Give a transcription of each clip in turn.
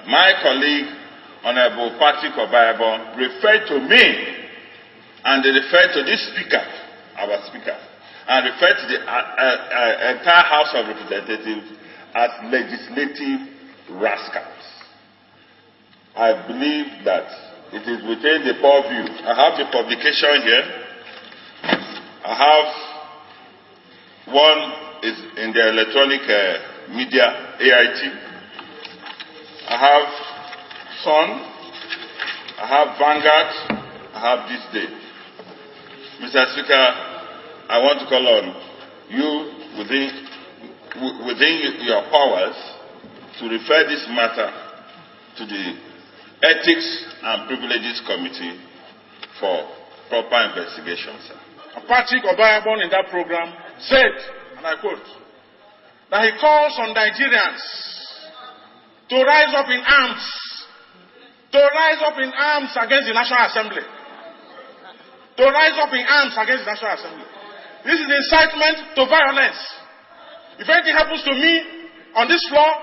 my colleague, Honorable Patrick Obahiagbon, referred to me, and they referred to this speaker, our speaker, and referred to the entire House of Representatives as legislative rascals. I believe that it is within the purview. I have the publication here. I have one is in the electronic media, AIT. I have Sun. I have Vanguard. I have This Day. Mr. Speaker, I want to call on you within your powers to refer this matter to the Ethics and Privileges Committee for proper investigation, sir. Patrick Obahiagbon in that program said, and I quote, that he calls on Nigerians to rise up in arms, against the National Assembly. To rise up in arms against the National Assembly. This is incitement to violence. If anything happens to me on this floor,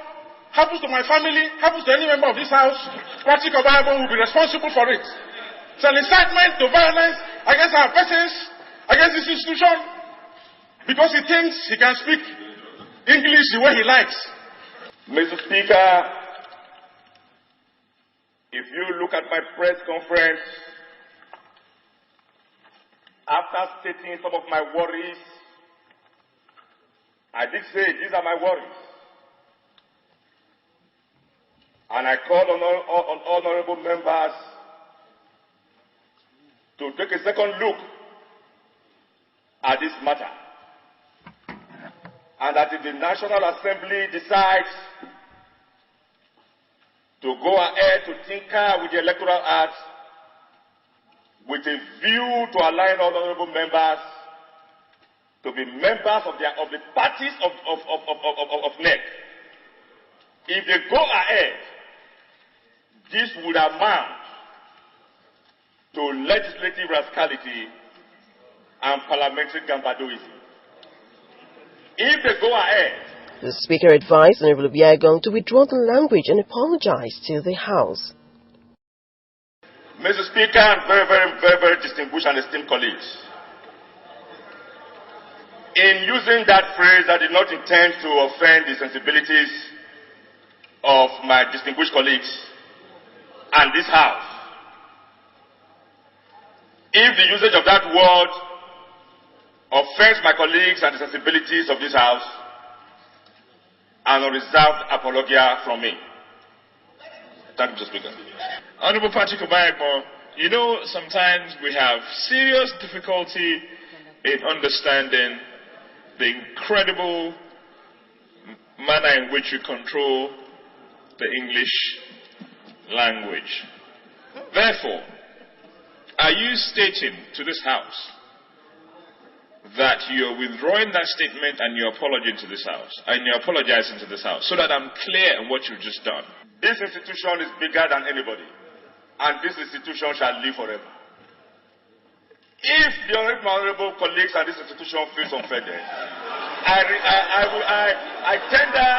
happens to my family, happens to any member of this house, Patrick Obahiagbon will be responsible for it. It's an incitement to violence against our persons, against this institution, because he thinks he can speak English the way he likes. Mr. Speaker, if you look at my press conference, after stating some of my worries, I did say these are my worries. And I called on honorable members to take a second look at this matter. And that if the National Assembly decides to go ahead to tinker with the Electoral Act with a view to align all honorable members to be members of the parties of NEC. If they go ahead, this would amount to legislative rascality and parliamentary gambadoism. If they go ahead, the Speaker advised Honorable Obahiagbon to withdraw the language and apologize to the House. Mr. Speaker and very distinguished and esteemed colleagues, in using that phrase, I did not intend to offend the sensibilities of my distinguished colleagues and this House. If the usage of that word offends my colleagues and the sensibilities of this House, an unreserved apology from me. Thank you, Mr. Speaker. Honorable Patrick Obahiagbon, you know, sometimes we have serious difficulty in understanding the incredible manner in which you control the English language. Therefore, are you stating to this House that you're withdrawing that statement and you're apologizing to this House, so that I'm clear on what you've just done? This institution is bigger than anybody, and this institution shall live forever. If the honorable colleagues and this institution feels offended, I tender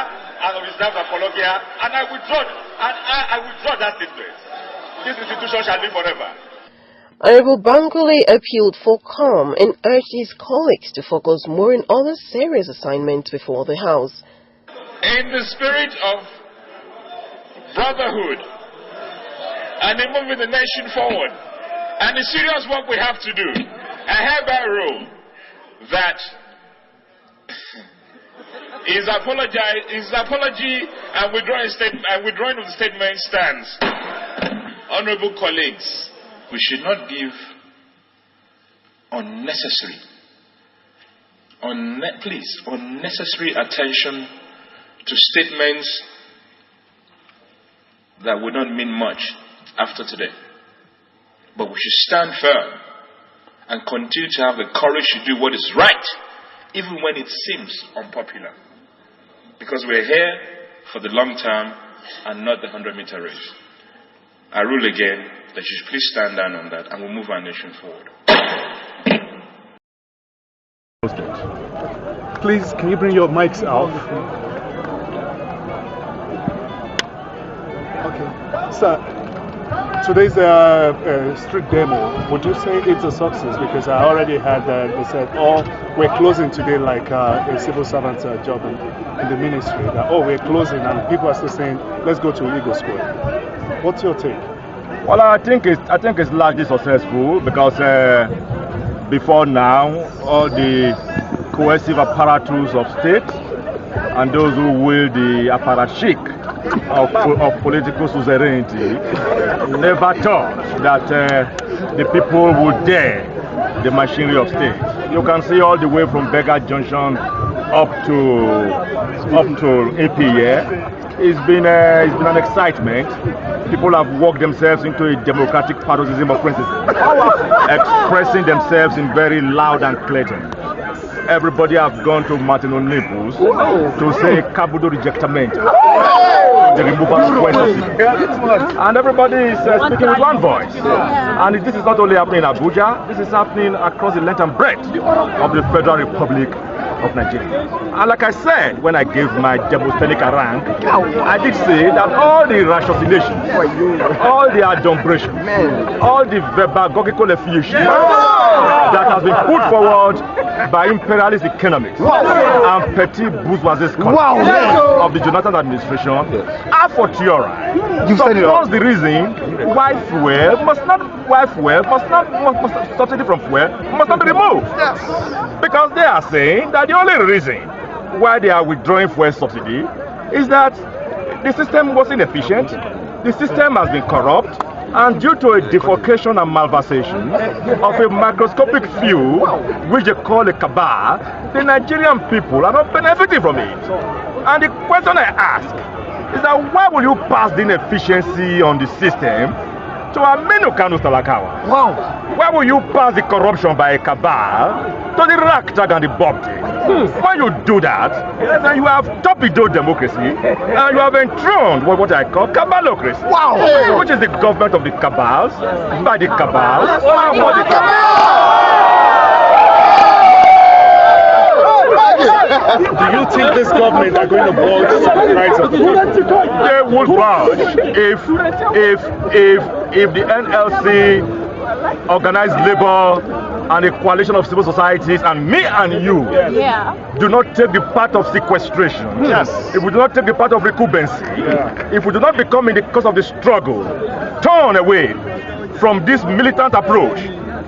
an unreserved apology, and I withdraw that statement. This institution shall live forever. Honorable Bankole appealed for calm and urged his colleagues to focus more on other serious assignments before the House. In the spirit of brotherhood and in moving the nation forward and the serious work we have to do, I hereby rule that his apology and withdrawing of the statement stands. Honorable colleagues, we should not give unnecessary attention to statements that would not mean much after today. But we should stand firm and continue to have the courage to do what is right, even when it seems unpopular. Because we're here for the long term and not the 100-meter race. I rule again that you should please stand down on that and we'll move our nation forward. Please, can you bring your mics out? Okay. Sir, today's street demo, would you say it's a success? Because I already had, they said, oh, we're closing today like a civil servant job in the ministry. That, oh, we're closing, and people are still saying, let's go to Eagle Square. What's your take? Well, I think it's largely successful because before now, all the coercive apparatus of state and those who wield the apparatchik of political suzerainty never thought that the people would dare the machinery of state. You can see all the way from Beggar Junction up to AP here. It's been an excitement. People have worked themselves into a democratic paroxysm of criticism, expressing themselves in very loud and clear terms. Everybody have gone to Martin O'Nipples to say Kabudo rejectament, the removal of questions. And everybody is speaking with one voice. And this is not only happening in Abuja, this is happening across the length and breadth of the Federal Republic of Nigeria. And like I said, when I gave my Demosthenic rank, I did say that all the ratiocinations, all the adumbration, all the verbagogical effusion that has been put forward by imperialist economics and petty bourgeoisie scholars of the Jonathan administration are for theory. Suppose the reason why subsidy from fuel must not be removed. Because they are saying that the only reason why they are withdrawing fuel subsidy is that the system was inefficient, the system has been corrupt, and due to a defalcation and malversation of a microscopic few, which they call a cabal, the Nigerian people are not benefiting from it. And the question I ask is that why will you pass the inefficiency on the system to Aminu Kanu Talakawa? Wow. Why will you pass the corruption by a cabal to the ragtag and the bobtail? When you do that, then you have torpedoed democracy and you have enthroned what I call cabalocracy. Wow. Which is the government of the cabals, by the cabals, and for the cabals. Do you think this government are going to bulge the rights of the people? They will bulge if the NLC, organized labor, and a coalition of civil societies, and me and you do not take the path of sequestration. If we do not take the path of recumbency, if we do not become, in the course of the struggle, turn away from this militant approach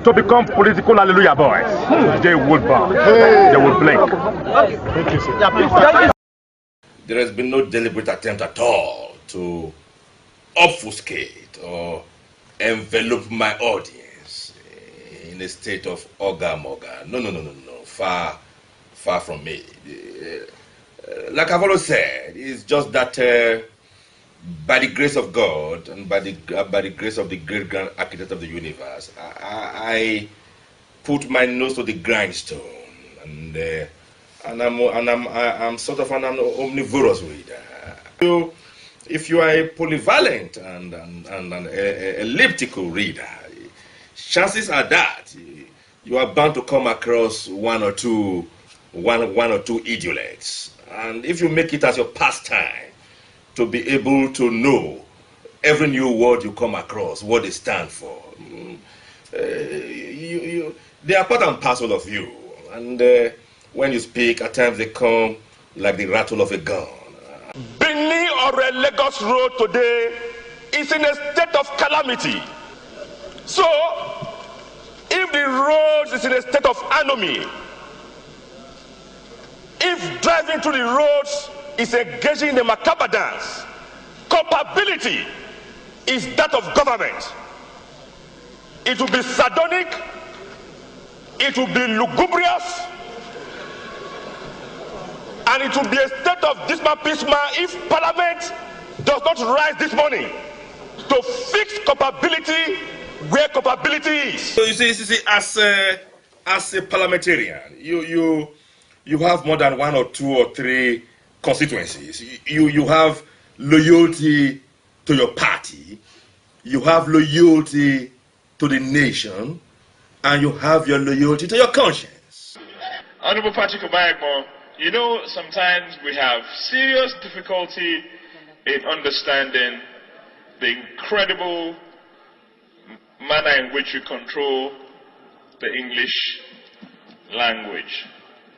to become political hallelujah boys, they will bow. They will blink. Thank you, sir. There has been no deliberate attempt at all to obfuscate or envelop my audience in a state of oga-moga. No. Far from me. Like I've always said, it's just that by the grace of God and by the grace of the great grand architect of the universe, I put my nose to the grindstone, and I'm sort of an omnivorous reader. So, if you are a polyvalent and an elliptical reader, chances are that you are bound to come across one or two idiots. And if you make it as your pastime to be able to know every new word you come across, what they stand for, they are part and parcel of you. And when you speak, at times they come like the rattle of a gun. Benin or a Lagos road today is in a state of calamity. So, if the road is in a state of anomie, if driving through the roads is engaging in a macabre dance, culpability is that of government. It will be sardonic, it will be lugubrious, and it will be a state of dismal-pisma if Parliament does not rise this morning to fix culpability where culpability is. So you see, as a parliamentarian, you have more than one or two or three constituencies. You have loyalty to your party, you have loyalty to the nation, and you have your loyalty to your conscience. Honorable Patrick Obahiagbon, you know, sometimes we have serious difficulty in understanding the incredible manner in which you control the English language.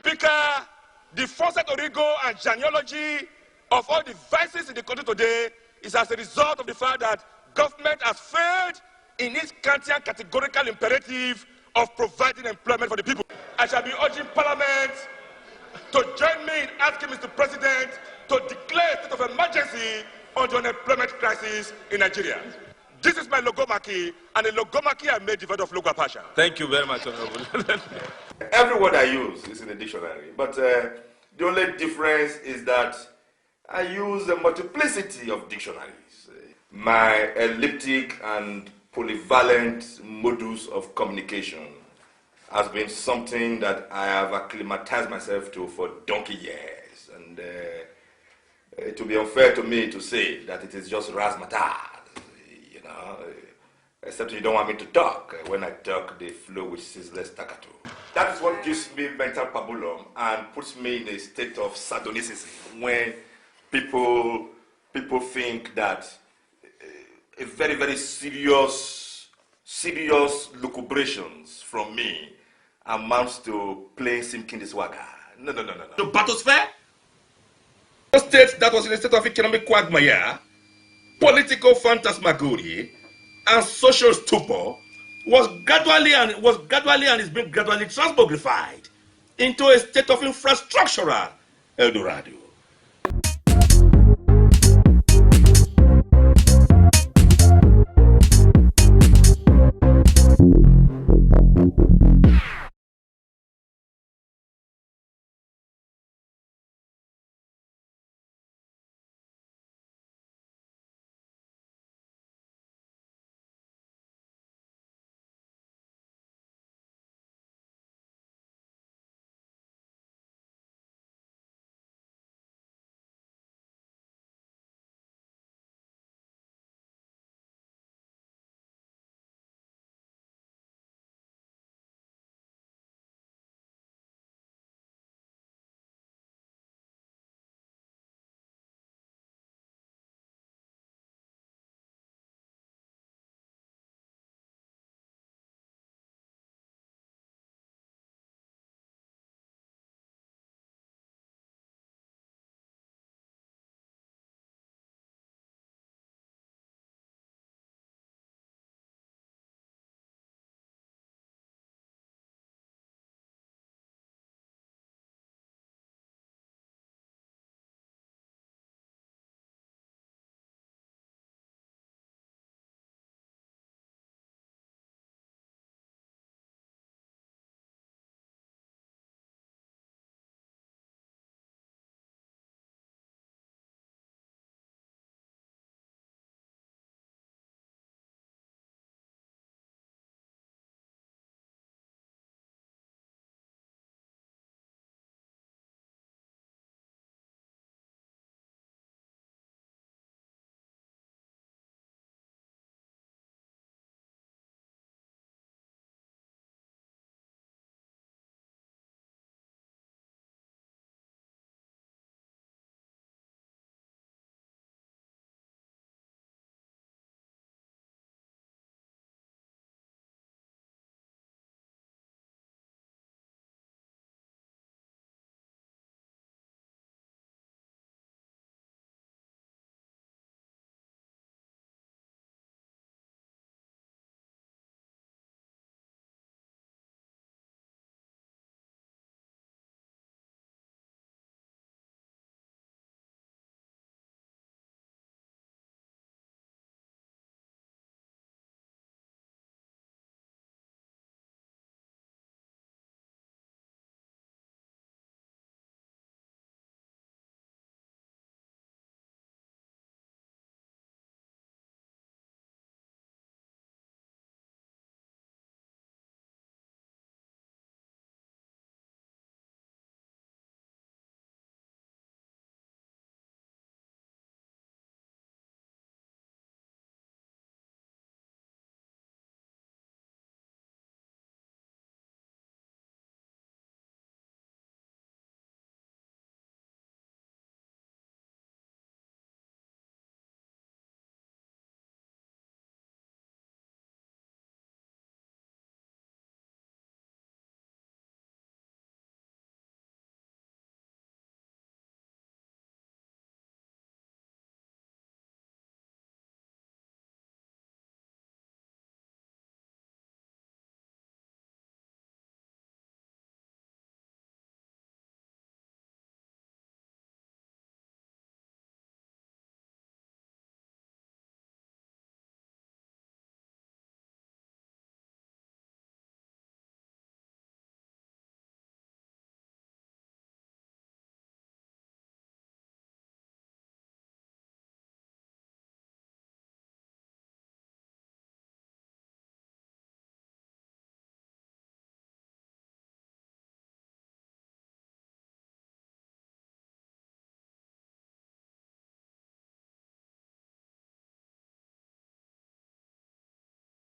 Speaker, the forced origo and genealogy of all the vices in the country today is as a result of the fact that government has failed in its Kantian categorical imperative of providing employment for the people. I shall be urging Parliament to join me in asking Mr. President to declare a state of emergency on the unemployment crisis in Nigeria. This is my logomachy, and the logomachy I made developed of Logo Pasha. Thank you very much, Honorable. Every word I use is in the dictionary, but the only difference is that I use a multiplicity of dictionaries. My elliptic and polyvalent modus of communication has been something that I have acclimatized myself to for donkey years, and it would be unfair to me to say that it is just razzmatazz, you know, except you don't want me to talk. When I talk, they flow with ceaseless staccato. That is what gives me mental pabulum and puts me in a state of sardonicism when people think that a very, very serious lucubrations from me amounts to playing Simkin the Swagger. No. The Batosphere? A state that was in a state of economic quagmire, political phantasmagoria, and social stupor was gradually and is being gradually transmogrified into a state of infrastructural Eldorado.